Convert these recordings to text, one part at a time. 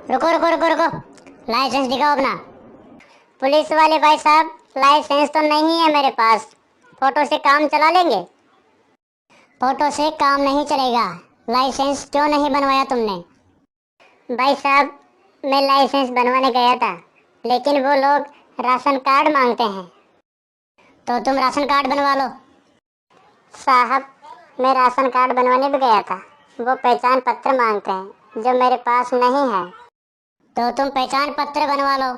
रुको रुको रुको रुको, लाइसेंस दिखाओ अपना। पुलिस वाले भाई साहब, लाइसेंस तो नहीं है मेरे पास, फोटो से काम चला लेंगे? फोटो से काम नहीं चलेगा। लाइसेंस क्यों नहीं बनवाया तुमने? भाई साहब, मैं लाइसेंस बनवाने गया था, लेकिन वो लोग राशन कार्ड मांगते हैं। तो तुम राशन कार्ड बनवा लो। साहब, मैं राशन कार्ड बनवाने भी गया था, वो पहचान पत्र मांगते हैं जो मेरे पास नहीं है। तो तुम पहचान पत्र बनवा लो।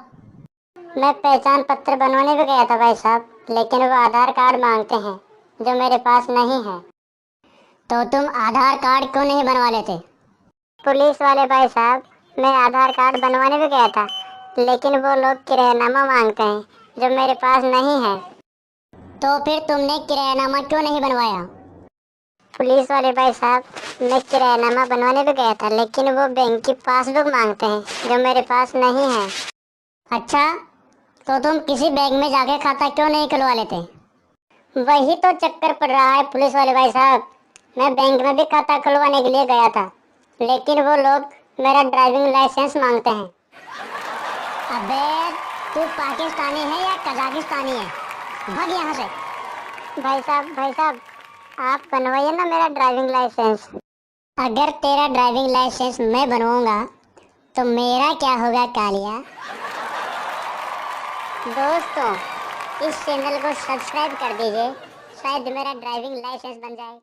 मैं पहचान पत्र बनवाने भी गया था भाई साहब, लेकिन वो आधार कार्ड मांगते हैं जो मेरे पास नहीं है। तो तुम आधार कार्ड क्यों नहीं बनवा लेते? पुलिस वाले भाई साहब, मैं आधार कार्ड बनवाने भी गया था, लेकिन वो लोग किरायानामा मांगते हैं जो मेरे पास नहीं है। तो फिर तुमने किरायानामा क्यों नहीं बनवाया? पुलिस वाले भाई साहब, मैं किरायानामा बनवाने भी गया था, लेकिन वो बैंक की पासबुक मांगते हैं जो मेरे पास नहीं है। अच्छा, तो तुम किसी बैंक में जाके खाता क्यों नहीं खुलवा लेते? वही तो चक्कर पड़ रहा है पुलिस वाले भाई साहब, मैं बैंक में भी खाता खुलवाने के लिए गया था, लेकिन वो लोग मेरा ड्राइविंग लाइसेंस मांगते हैं। अबे, तू पाकिस्तानी है या कजाकिस्तानी है? भाग यहाँ से। भाई साहब, आप बनवाइए ना मेरा ड्राइविंग लाइसेंस। अगर तेरा ड्राइविंग लाइसेंस मैं बनवाऊंगा तो मेरा क्या होगा कालिया? दोस्तों, इस चैनल को सब्सक्राइब कर दीजिए, शायद मेरा ड्राइविंग लाइसेंस बन जाए।